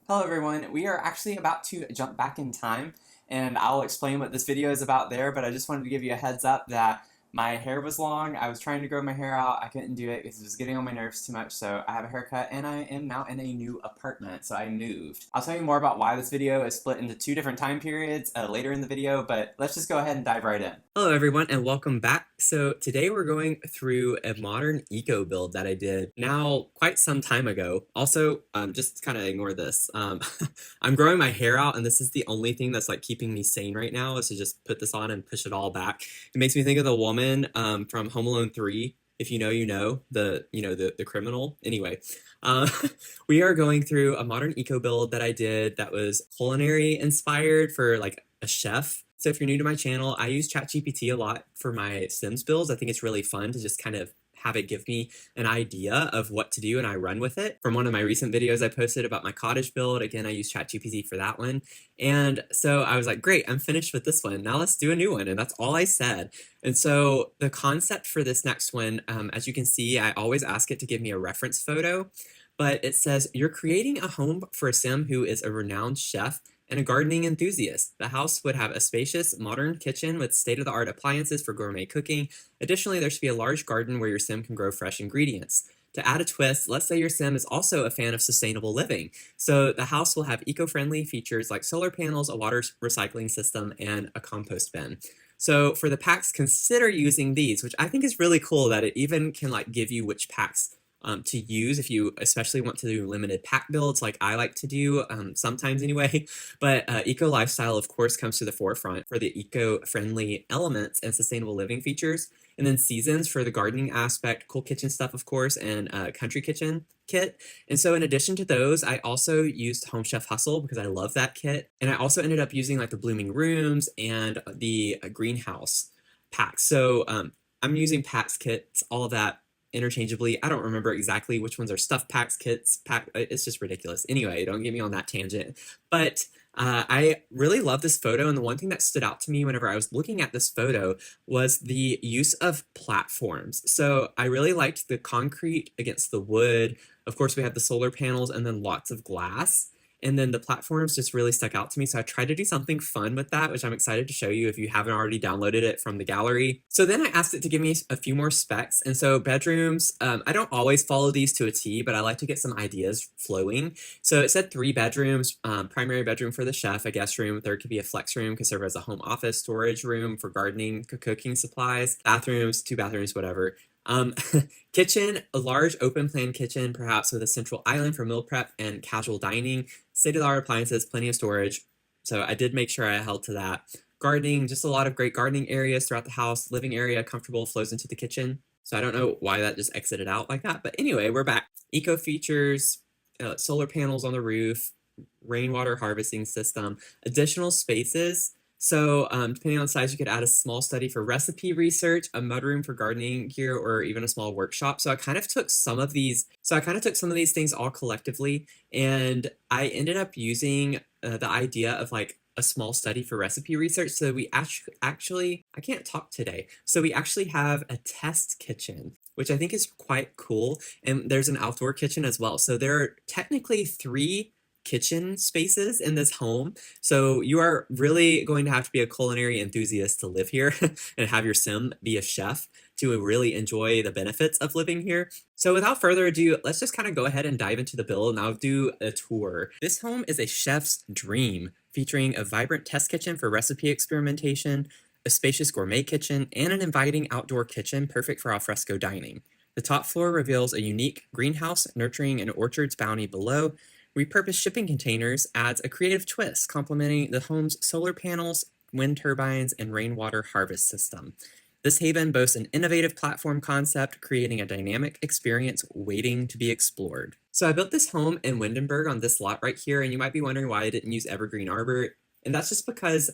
Hello everyone, we are actually about to jump back in time and I'll explain what this video is about there, but I just wanted to give you a heads up that my hair was long. I was trying to grow my hair out. I couldn't do it because it was getting on my nerves too much, so I have a haircut and I am now in a new apartment, so I moved. I'll tell you more about why this video is split into two different time periods later in the video, but let's just go ahead and dive right in. Hello everyone and welcome back. So today we're going through a modern eco build that I did now quite some time ago. Also, just kind of ignore this. I'm growing my hair out and this is the only thing that's like keeping me sane right now is to just put this on and push it all back. It makes me think of the woman from Home Alone 3. If you know, you know, the criminal. Anyway, uh, we are going through a modern eco build that I did that was culinary inspired for like a chef. So if you're new to my channel, I use ChatGPT a lot for my Sims builds. I think it's really fun to just kind of have it give me an idea of what to do and I run with it. From one of my recent videos I posted about my cottage build, again, I use ChatGPT for that one. And so I was like, great, I'm finished with this one. Now let's do a new one. And that's all I said. And so the concept for this next one, as you can see, I always ask it to give me a reference photo, but it says, you're creating a home for a Sim who is a renowned chef and a gardening enthusiast. The house would have a spacious, modern kitchen with state-of-the-art appliances for gourmet cooking. Additionally, there should be a large garden where your Sim can grow fresh ingredients. To add a twist, let's say your Sim is also a fan of sustainable living. So the house will have eco-friendly features like solar panels, a water recycling system, and a compost bin. So for the packs, consider using these, which I think is really cool that it even can like give you which packs to use if you especially want to do limited pack builds like I like to do sometimes anyway. But eco lifestyle of course comes to the forefront for the eco-friendly elements and sustainable living features, and then seasons for the gardening aspect, cool kitchen stuff of course, and country kitchen kit. And so in addition to those, I also used Home Chef Hustle because I love that kit, and I also ended up using like the blooming rooms and the greenhouse packs. So I'm using packs kits, all of that interchangeably. I don't remember exactly which ones are stuff packs, kits, it's just ridiculous. Anyway, don't get me on that tangent. But I really love this photo, and the one thing that stood out to me whenever I was looking at this photo was the use of platforms. So I really liked the concrete against the wood. Of course, we have the solar panels and then lots of glass. And then the platforms just really stuck out to me. So I tried to do something fun with that, which I'm excited to show you if you haven't already downloaded it from the gallery. So then I asked it to give me a few more specs. And so bedrooms, I don't always follow these to a T, but I like to get some ideas flowing. So it said 3 bedrooms, primary bedroom for the chef, a guest room. There could be a flex room, could serve as a home office, storage room for gardening, cooking supplies, bathrooms, 2 bathrooms, whatever. Kitchen, a large open plan kitchen, perhaps with a central island for meal prep and casual dining. State-of-the-art appliances, plenty of storage. So I did make sure I held to that. Gardening, just a lot of great gardening areas throughout the house. Living area, comfortable, flows into the kitchen. So I don't know why that just exited out like that. But anyway, we're back. Eco features, solar panels on the roof, rainwater harvesting system, additional spaces. So depending on the size, you could add a small study for recipe research, a mudroom for gardening gear, or even a small workshop. So I kind of took some of these things all collectively, and I ended up using the idea of like a small study for recipe research. So we actually, I can't talk today. So we actually have a test kitchen, which I think is quite cool. And there's an outdoor kitchen as well. So there are technically 3 kitchen spaces in this home. So you are really going to have to be a culinary enthusiast to live here and have your Sim be a chef to really enjoy the benefits of living here. So without further ado, let's just kind of go ahead and dive into the build, and I'll do a tour. This home is a chef's dream, featuring a vibrant test kitchen for recipe experimentation, a spacious gourmet kitchen, and an inviting outdoor kitchen perfect for alfresco dining. The top floor reveals a unique greenhouse nurturing an orchard's bounty below. Repurposed shipping containers adds a creative twist, complementing the home's solar panels, wind turbines, and rainwater harvest system. This haven boasts an innovative platform concept, creating a dynamic experience waiting to be explored. So I built this home in Windenburg on this lot right here, and you might be wondering why I didn't use Evergreen Arbor, and that's just because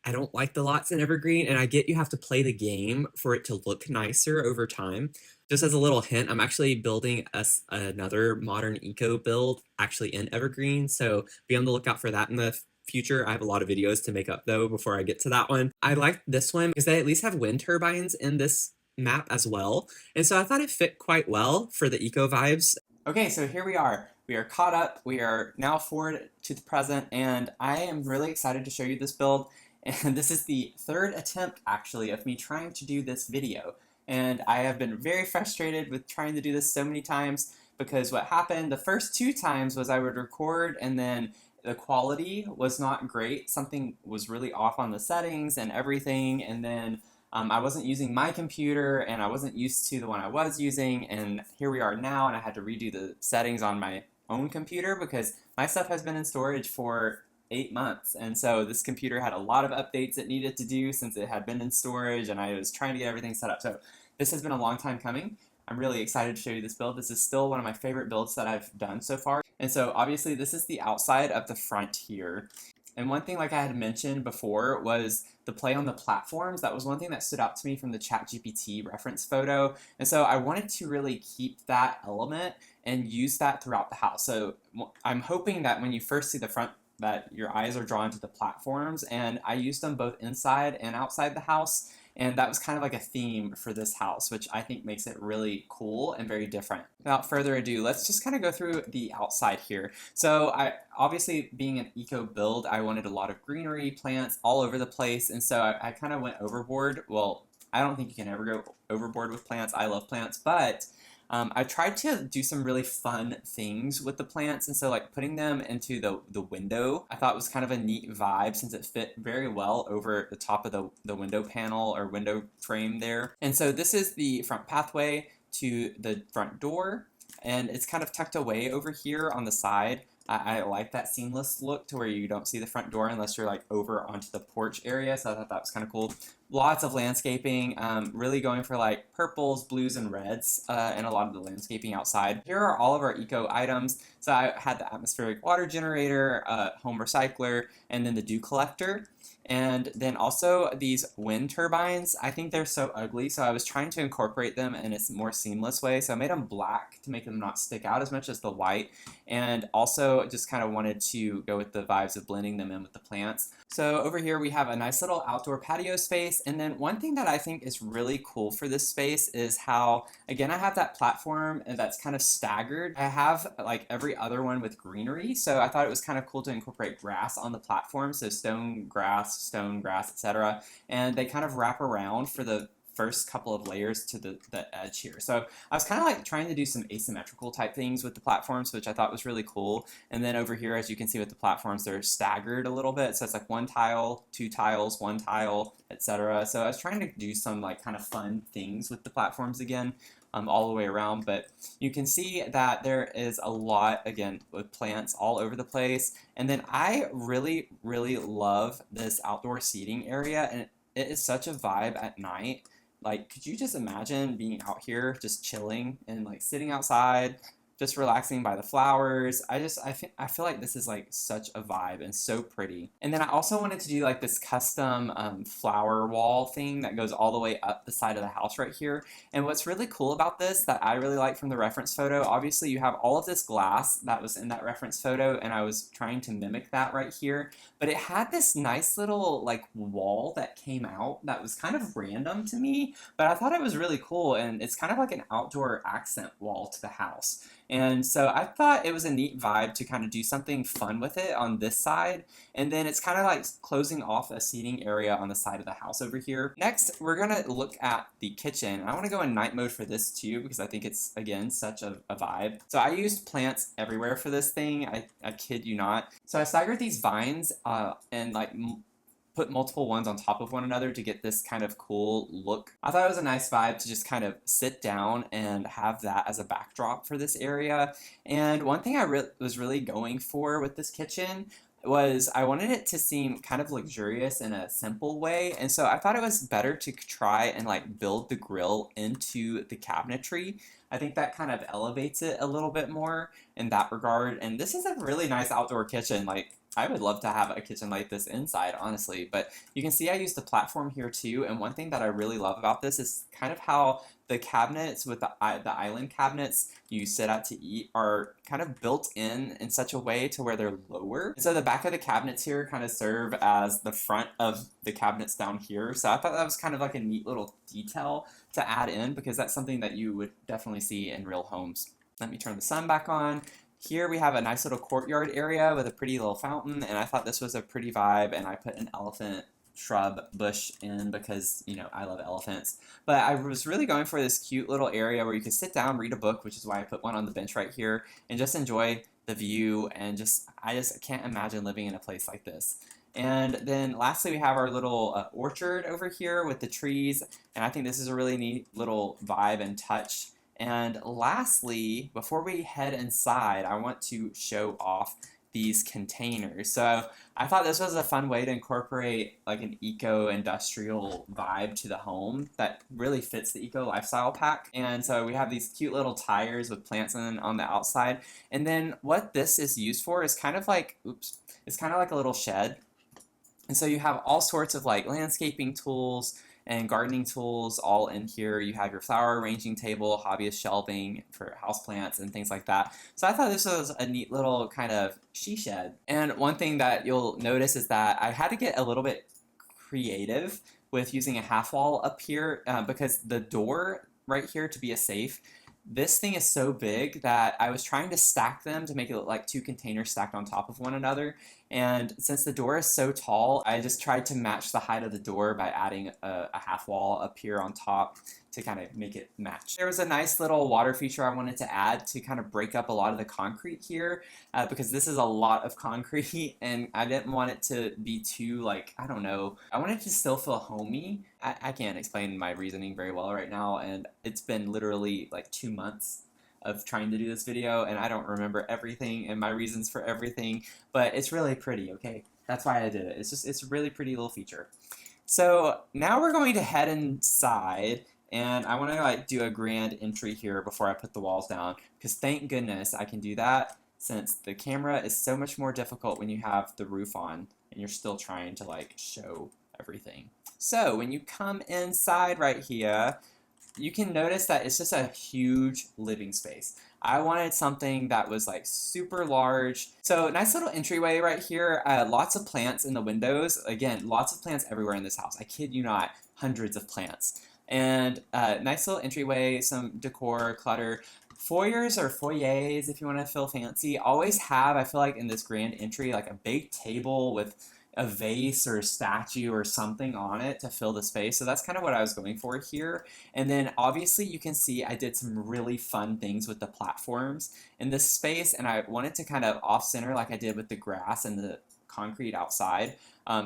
I don't like the lots in Evergreen, and I get you have to play the game for it to look nicer over time. Just as a little hint, I'm actually building another modern eco build actually in Evergreen, so be on the lookout for that in the future. I have a lot of videos to make up though before I get to that one. I like this one because they at least have wind turbines in this map as well, and so I thought it fit quite well for the eco vibes. Okay, so here we are. we are caught up. We are now forward to the present, and I am really excited to show you this build. And this is the third attempt, actually, of me trying to do this video. And I have been very frustrated with trying to do this so many times because what happened the first two times was I would record and then the quality was not great. Something was really off on the settings and everything, and then I wasn't using my computer and I wasn't used to the one I was using, and here we are now, and I had to redo the settings on my own computer because my stuff has been in storage for 8 months, and so this computer had a lot of updates it needed to do since it had been in storage, and I was trying to get everything set up. So this has been a long time coming. I'm really excited to show you this build. This is still one of my favorite builds that I've done so far. And so obviously this is the outside of the front here. And one thing, like I had mentioned before, was the play on the platforms. That was one thing that stood out to me from the ChatGPT reference photo. And so I wanted to really keep that element and use that throughout the house. So I'm hoping that when you first see the front, that your eyes are drawn to the platforms, and I used them both inside and outside the house. And that was kind of like a theme for this house, which I think makes it really cool and very different. Without further ado, let's just kind of go through the outside here. So obviously being an eco build, I wanted a lot of greenery, plants all over the place. And so I kind of went overboard. Well, I don't think you can ever go overboard with plants. I love plants, but I tried to do some really fun things with the plants, and so like putting them into the window I thought was kind of a neat vibe since it fit very well over the top of the window panel or window frame there. And so this is the front pathway to the front door, and it's kind of tucked away over here on the side. I like that seamless look to where you don't see the front door unless you're like over onto the porch area, so I thought that was kind of cool. Lots of landscaping, really going for like purples, blues, and reds, and a lot of the landscaping outside. Here are all of our eco items. So I had the atmospheric water generator, home recycler, and then the dew collector. And then also these wind turbines. I think they're so ugly, so I was trying to incorporate them in a more seamless way. So I made them black to make them not stick out as much as the white, and also just kind of wanted to go with the vibes of blending them in with the plants. So over here we have a nice little outdoor patio space, and then one thing that I think is really cool for this space is how, again, I have that platform that's kind of staggered. I have like every other one with greenery, so I thought it was kind of cool to incorporate grass on the platform, so stone grass, etc. And they kind of wrap around for the first couple of layers to the edge here. So I was kind of like trying to do some asymmetrical type things with the platforms, which I thought was really cool. And then over here, as you can see with the platforms, they're staggered a little bit. So it's like one tile, two tiles, one tile, etc. So I was trying to do some like kind of fun things with the platforms again. All the way around, but you can see that there is a lot, again, with plants all over the place. And then I really, really love this outdoor seating area, and it is such a vibe at night. Like, could you just imagine being out here just chilling and like sitting outside, just relaxing by the flowers? I feel like this is like such a vibe and so pretty. And then I also wanted to do like this custom flower wall thing that goes all the way up the side of the house right here. And what's really cool about this that I really like from the reference photo, obviously you have all of this glass that was in that reference photo, and I was trying to mimic that right here, but it had this nice little like wall that came out that was kind of random to me, but I thought it was really cool, and it's kind of like an outdoor accent wall to the house. And so I thought it was a neat vibe to kind of do something fun with it on this side. And then it's kind of like closing off a seating area on the side of the house over here. Next, we're going to look at the kitchen. I want to go in night mode for this too because I think it's, again, such a vibe. So I used plants everywhere for this thing. I kid you not. So I staggered these vines and like put multiple ones on top of one another to get this kind of cool look. I thought it was a nice vibe to just kind of sit down and have that as a backdrop for this area. And one thing I was really going for with this kitchen was I wanted it to seem kind of luxurious in a simple way, and so I thought it was better to try and like build the grill into the cabinetry. I think that kind of elevates it a little bit more in that regard, and this is a really nice outdoor kitchen. Like, I would love to have a kitchen like this inside, honestly, but you can see I used the platform here too, and one thing that I really love about this is kind of how the cabinets with the island cabinets you sit at to eat are kind of built in such a way to where they're lower. So the back of the cabinets here kind of serve as the front of the cabinets down here. So I thought that was kind of like a neat little detail to add in because that's something that you would definitely see in real homes. Let me turn the sun back on. Here we have a nice little courtyard area with a pretty little fountain, and I thought this was a pretty vibe, and I put an elephant shrub bush in because, you know, I love elephants. But I was really going for this cute little area where you could sit down, read a book, which is why I put one on the bench right here, and just enjoy the view, and I just can't imagine living in a place like this. And then lastly, we have our little orchard over here with the trees, and I think this is a really neat little vibe and touch. And lastly, before we head inside, I want to show off these containers. So I thought this was a fun way to incorporate like an eco-industrial vibe to the home that really fits the eco lifestyle pack. And so we have these cute little tires with plants on the outside. And then what this is used for is kind of like, it's kind of like a little shed. And so you have all sorts of like landscaping tools and gardening tools all in here. You have your flower arranging table, hobbyist shelving for houseplants and things like that. So I thought this was a neat little kind of she shed. And one thing that you'll notice is that I had to get a little bit creative with using a half wall up here because the door right here to be a safe, this thing is so big that I was trying to stack them to make it look like two containers stacked on top of one another. And since the door is so tall, I just tried to match the height of the door by adding a half wall up here on top to kind of make it match. There was a nice little water feature I wanted to add to kind of break up a lot of the concrete here because this is a lot of concrete and I didn't want it to be too like, I don't know, I wanted it to still feel homey. I can't explain my reasoning very well right now, and it's been literally like 2 months of trying to do this video and I don't remember everything and my reasons for everything, but it's really pretty, okay? That's why I did it. It's a really pretty little feature. So now we're going to head inside, and I want to like do a grand entry here before I put the walls down because thank goodness I can do that since the camera is so much more difficult when you have the roof on and you're still trying to like show everything. So when you come inside right here, you can notice that it's just a huge living space. I wanted something that was like super large. So nice little entryway right here. Lots of plants in the windows. Again, lots of plants everywhere in this house. I kid you not, hundreds of plants. And nice little entryway, some decor, clutter. Foyers or foyers, if you want to feel fancy, always have, I feel like in this grand entry, like a big table with a vase or a statue or something on it to fill the space. So that's kind of what I was going for here. And then obviously you can see I did some really fun things with the platforms in this space, and I wanted to kind of off-center like I did with the grass and the concrete outside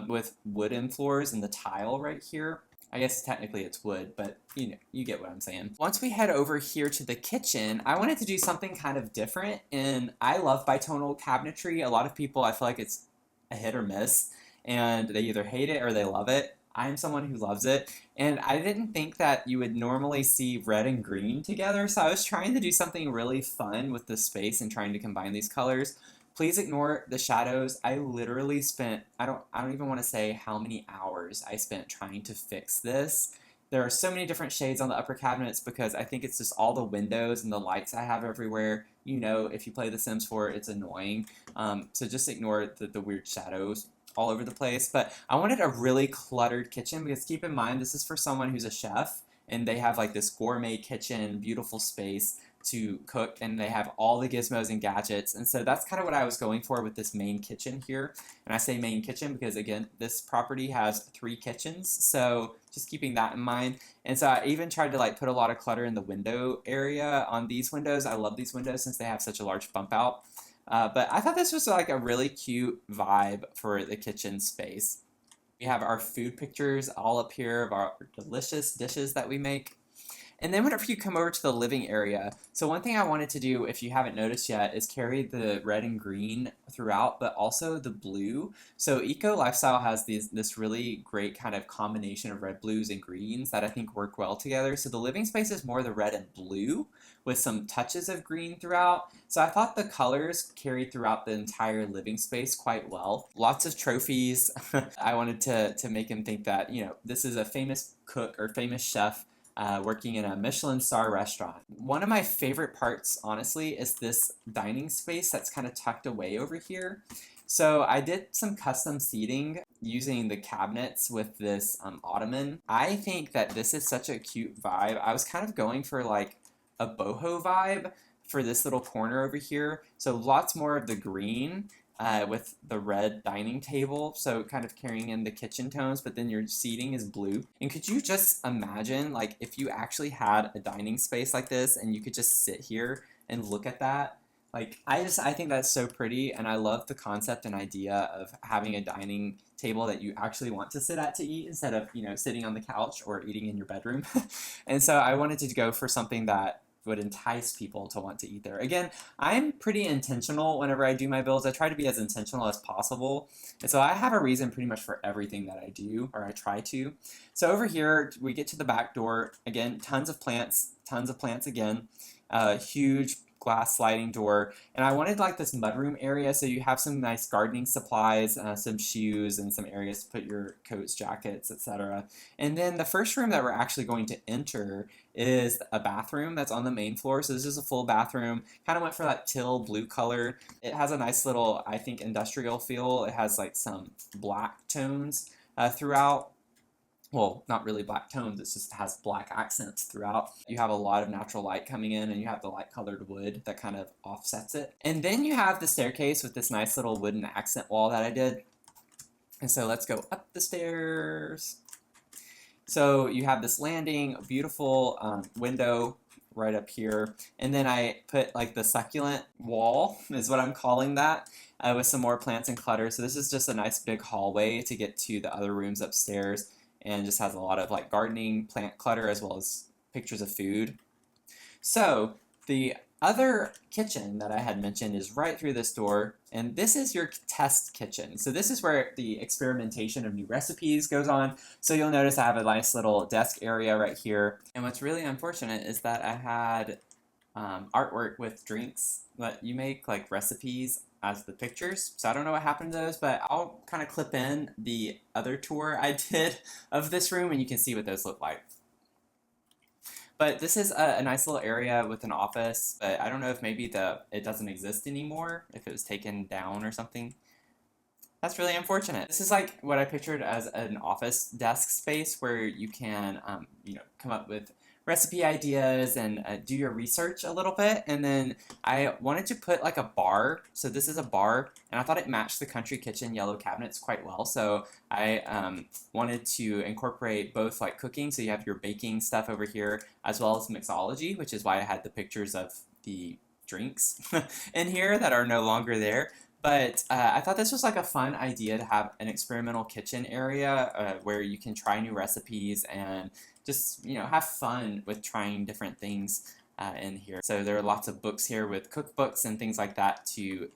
with wooden floors and the tile right here. I guess technically it's wood, but you know, you get what I'm saying. Once we head over here to the kitchen, I wanted to do something kind of different, and I love bitonal cabinetry. A lot of people, I feel like it's a hit or miss, and they either hate it or they love it. I'm someone who loves it, and I didn't think that you would normally see red and green together, so I was trying to do something really fun with this space and trying to combine these colors. Please ignore the shadows. I literally spent, I don't even want to say how many hours I spent trying to fix this. There are so many different shades on the upper cabinets because I think it's just all the windows and the lights I have everywhere. You know, if you play The Sims 4, it's annoying. So just ignore the weird shadows all over the place. But I wanted a really cluttered kitchen because keep in mind, this is for someone who's a chef and they have like this gourmet kitchen, beautiful space to cook, and they have all the gizmos and gadgets, and so that's kind of what I was going for with this main kitchen here. And I say main kitchen because again, this property has 3 kitchens, so just keeping that in mind. And so I even tried to like put a lot of clutter in the window area on these windows. I love these windows since they have such a large bump out, but I thought this was like a really cute vibe for the kitchen space. We have our food pictures all up here of our delicious dishes that we make. And then whenever you come over to the living area, so one thing I wanted to do, if you haven't noticed yet, is carry the red and green throughout, but also the blue. So Eco Lifestyle has this really great kind of combination of red, blues, and greens that I think work well together. So the living space is more the red and blue with some touches of green throughout. So I thought the colors carried throughout the entire living space quite well. Lots of trophies. I wanted to make him think that, you know, this is a famous cook or famous chef working in a Michelin star restaurant. One of my favorite parts, honestly, is this dining space that's kind of tucked away over here. So I did some custom seating using the cabinets with this ottoman. I think that this is such a cute vibe. I was kind of going for like a boho vibe for this little corner over here. So lots more of the green with the red dining table, so kind of carrying in the kitchen tones, but then your seating is blue. And could you just imagine, like, if you actually had a dining space like this and you could just sit here and look at that? Like, I think that's so pretty, and I love the concept and idea of having a dining table that you actually want to sit at to eat instead of, sitting on the couch or eating in your bedroom. And so I wanted to go for something that would entice people to want to eat there. Again, I'm pretty intentional whenever I do my builds. I try to be as intentional as possible. And so I have a reason pretty much for everything that I do, or I try to. So over here, we get to the back door. Again, tons of plants again. Huge glass sliding door, and I wanted like this mudroom area, so you have some nice gardening supplies, some shoes, and some areas to put your coats, jackets, etc. And then the first room that we're actually going to enter is a bathroom that's on the main floor. So this is a full bathroom. Kind of went for that teal blue color. It has a nice little, I think, industrial feel. It has like some black tones throughout. Well, not really black tones, it just has black accents throughout. You have a lot of natural light coming in, and you have the light colored wood that kind of offsets it. And then you have the staircase with this nice little wooden accent wall that I did. And so let's go up the stairs. So you have this landing, beautiful window right up here. And then I put like the succulent wall, is what I'm calling that, with some more plants and clutter. So this is just a nice big hallway to get to the other rooms upstairs, and just has a lot of like gardening, plant clutter, as well as pictures of food. So the other kitchen that I had mentioned is right through this door, and this is your test kitchen. So this is where the experimentation of new recipes goes on. So you'll notice I have a nice little desk area right here. And what's really unfortunate is that I had artwork with drinks that you make, like recipes as the pictures. So I don't know what happened to those, but I'll kind of clip in the other tour I did of this room, and you can see what those look like. But this is a nice little area with an office, but I don't know if maybe it doesn't exist anymore, if it was taken down or something. That's really unfortunate. This is like what I pictured as an office desk space where you can, come up with recipe ideas and do your research a little bit. And then I wanted to put like a bar. So this is a bar, and I thought it matched the country kitchen yellow cabinets quite well. So I wanted to incorporate both like cooking, so you have your baking stuff over here, as well as mixology, which is why I had the pictures of the drinks in here that are no longer there. But I thought this was like a fun idea to have an experimental kitchen area where you can try new recipes and just have fun with trying different things in here. So there are lots of books here with cookbooks and things like that to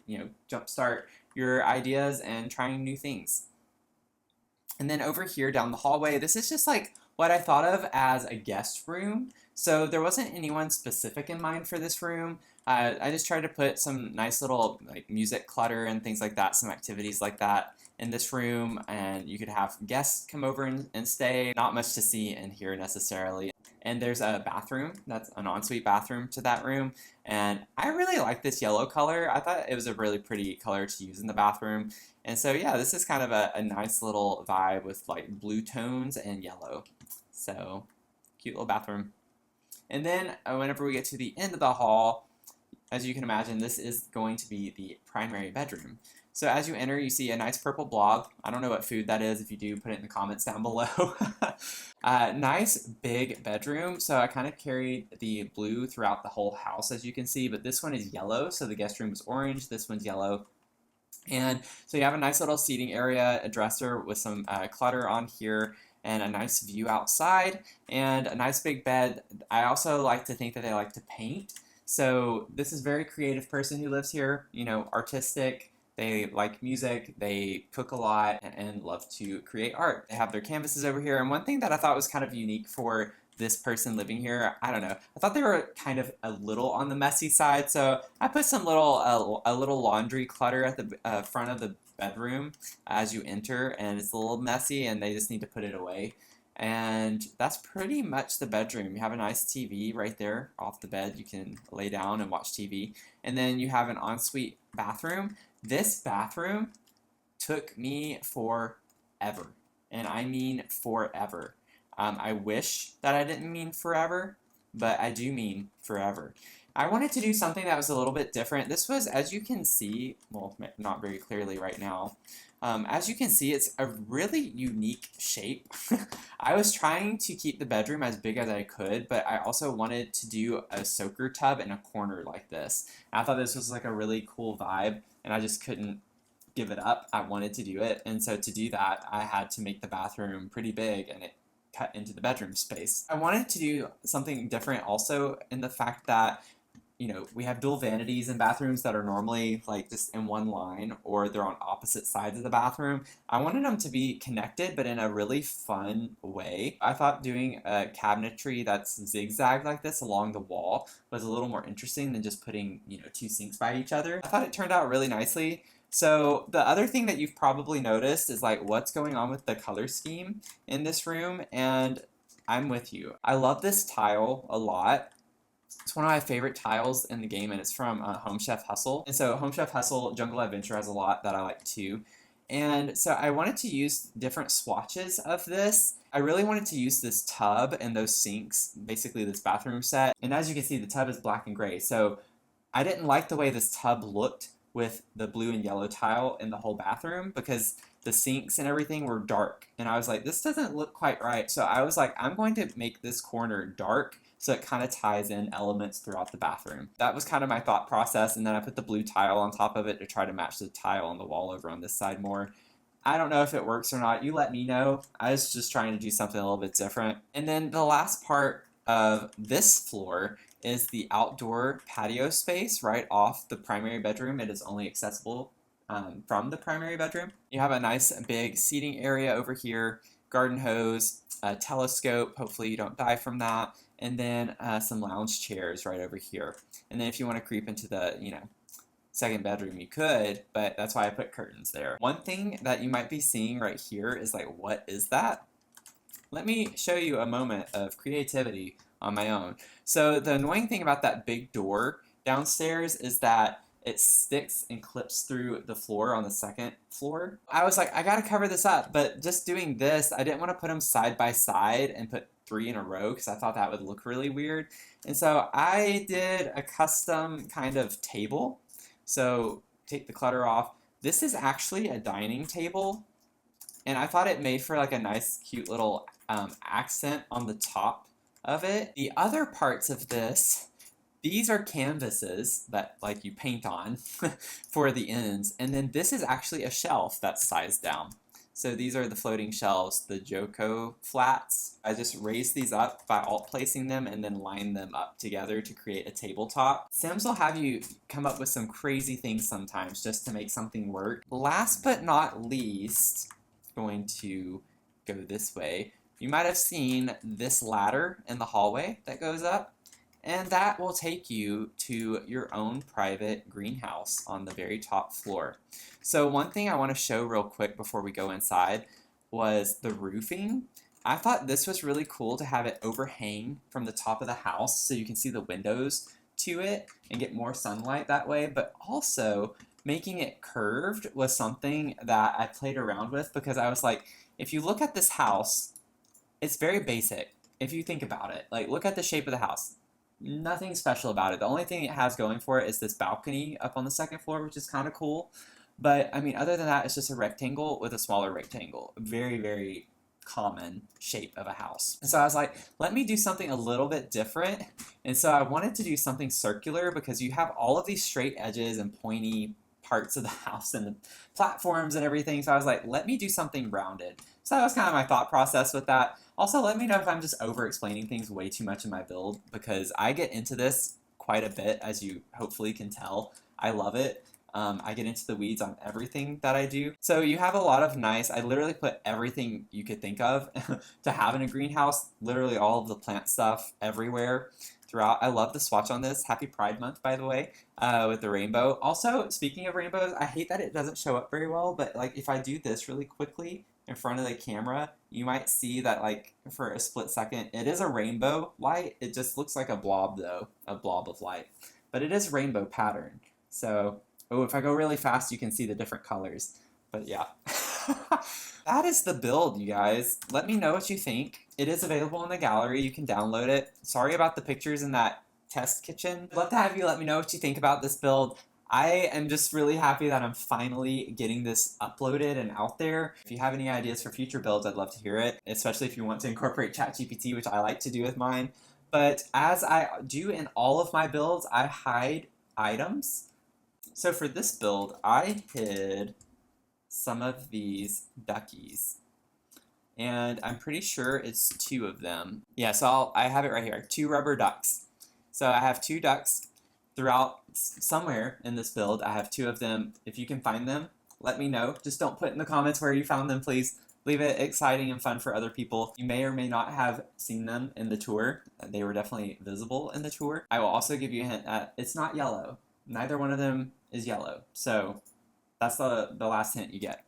jumpstart your ideas and trying new things. And then over here down the hallway, this is just like what I thought of as a guest room. So there wasn't anyone specific in mind for this room. I just tried to put some nice little like music clutter and things like that, some activities like that in this room, and you could have guests come over and stay. Not much to see in here necessarily. And there's a bathroom, that's an ensuite bathroom to that room, and I really like this yellow color. I thought it was a really pretty color to use in the bathroom. And so yeah, this is kind of a nice little vibe with like blue tones and yellow. So cute little bathroom. And then whenever we get to the end of the hall, as you can imagine, this is going to be the primary bedroom. So as you enter, you see a nice purple blob. I don't know what food that is. If you do, put it in the comments down below. Nice big bedroom. So I kind of carried the blue throughout the whole house, as you can see, but this one is yellow. So the guest room is orange, this one's yellow. And so you have a nice little seating area, a dresser with some clutter on here, and a nice view outside, and a nice big bed. I also like to think that they like to paint. So this is a very creative person who lives here, artistic. They like music, they cook a lot, and love to create art. They have their canvases over here, and one thing that I thought was kind of unique for this person living here, I don't know, I thought they were kind of a little on the messy side, so I put some a little laundry clutter at the front of the bedroom as you enter, and it's a little messy, and they just need to put it away. And that's pretty much the bedroom. You have a nice TV right there off the bed. You can lay down and watch TV. And then you have an ensuite bathroom. This bathroom took me forever. And I mean forever. I wish that I didn't mean forever, but I do mean forever. I wanted to do something that was a little bit different. This was, as you can see, well, not very clearly right now. As you can see, it's a really unique shape. I was trying to keep the bedroom as big as I could, but I also wanted to do a soaker tub in a corner like this. And I thought this was like a really cool vibe, and I just couldn't give it up. I wanted to do it, and so to do that, I had to make the bathroom pretty big, and it cut into the bedroom space. I wanted to do something different also in the fact that we have dual vanities in bathrooms that are normally like just in one line or they're on opposite sides of the bathroom. I wanted them to be connected, but in a really fun way. I thought doing a cabinetry that's zigzag like this along the wall was a little more interesting than just putting, two sinks by each other. I thought it turned out really nicely. So the other thing that you've probably noticed is like what's going on with the color scheme in this room, and I'm with you. I love this tile a lot. It's one of my favorite tiles in the game, and it's from Home Chef Hustle. And so Home Chef Hustle Jungle Adventure has a lot that I like too. And so I wanted to use different swatches of this. I really wanted to use this tub and those sinks, basically this bathroom set. And as you can see, the tub is black and gray. So I didn't like the way this tub looked with the blue and yellow tile in the whole bathroom because the sinks and everything were dark. And I was like, this doesn't look quite right. So I was like, I'm going to make this corner dark so it kind of ties in elements throughout the bathroom. That was kind of my thought process, and then I put the blue tile on top of it to try to match the tile on the wall over on this side more. I don't know if it works or not. You let me know. I was just trying to do something a little bit different. And then the last part of this floor is the outdoor patio space right off the primary bedroom. It is only accessible from the primary bedroom. You have a nice big seating area over here, garden hose, a telescope, hopefully you don't die from that, and then some lounge chairs right over here. And then if you want to creep into the, second bedroom, you could, but that's why I put curtains there. One thing that you might be seeing right here is like, what is that? Let me show you a moment of creativity on my own. So the annoying thing about that big door downstairs is that it sticks and clips through the floor on the second floor. I was like, I gotta cover this up, but just doing this, I didn't want to put them side by side and put 3 in a row because I thought that would look really weird. And so I did a custom kind of table. So take the clutter off. This is actually a dining table, and I thought it made for like a nice cute little accent on the top of it. The other parts of this, these are canvases that like you paint on for the ends, and then this is actually a shelf that's sized down. So these are the floating shelves, the Joko flats. I just raised these up by alt placing them and then line them up together to create a tabletop. Sims will have you come up with some crazy things sometimes just to make something work. Last but not least, going to go this way. You might have seen this ladder in the hallway that goes up, and that will take you to your own private greenhouse on the very top floor. So one thing I want to show real quick before we go inside was the roofing. I thought this was really cool to have it overhang from the top of the house so you can see the windows to it and get more sunlight that way, but also making it curved was something that I played around with because I was like, if you look at this house, it's very basic. If you think about it, like look at the shape of the house. Nothing special about it. The only thing it has going for it is this balcony up on the second floor, which is kind of cool. But I mean, other than that, it's just a rectangle with a smaller rectangle. Very, very common shape of a house. And so I was like, let me do something a little bit different. And so I wanted to do something circular because you have all of these straight edges and pointy parts of the house and the platforms and everything. So I was like, let me do something rounded. So that was kind of my thought process with that. Also, let me know if I'm just over explaining things way too much in my build because I get into this quite a bit, as you hopefully can tell. I love it. I get into the weeds on everything that I do. So you have a lot of nice, I literally put everything you could think of to have in a greenhouse, literally all of the plant stuff everywhere throughout. I love the swatch on this. Happy Pride Month, by the way, with the rainbow. Also, speaking of rainbows, I hate that it doesn't show up very well, but like if I do this really quickly in front of the camera, you might see that like for a split second, it is a rainbow light. It just looks like a blob though, a blob of light, but it is rainbow pattern. So, oh, if I go really fast, you can see the different colors, but yeah. That is the build, you guys. Let me know what you think. It is available in the gallery. You can download it. Sorry about the pictures in that test kitchen. I'd love to have you let me know what you think about this build. I am just really happy that I'm finally getting this uploaded and out there. If you have any ideas for future builds, I'd love to hear it, especially if you want to incorporate ChatGPT, which I like to do with mine. But as I do in all of my builds, I hide items. So for this build, I hid some of these duckies. And I'm pretty sure it's 2 of them. Yeah, so I have it right here, 2 rubber ducks. So I have 2 ducks throughout somewhere in this build. I have 2 of them. If you can find them, let me know. Just don't put in the comments where you found them, please. Leave it exciting and fun for other people. You may or may not have seen them in the tour. They were definitely visible in the tour. I will also give you a hint that it's not yellow. Neither one of them is yellow. So that's the last hint you get.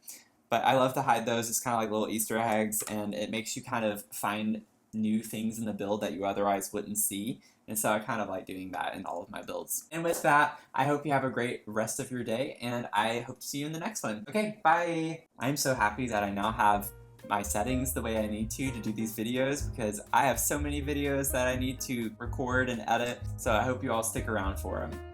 But I love to hide those. It's kind of like little Easter eggs, and it makes you kind of find new things in the build that you otherwise wouldn't see. And so I kind of like doing that in all of my builds. And with that, I hope you have a great rest of your day, and I hope to see you in the next one. Okay, bye! I'm so happy that I now have my settings the way I need to do these videos, because I have so many videos that I need to record and edit, so I hope you all stick around for them.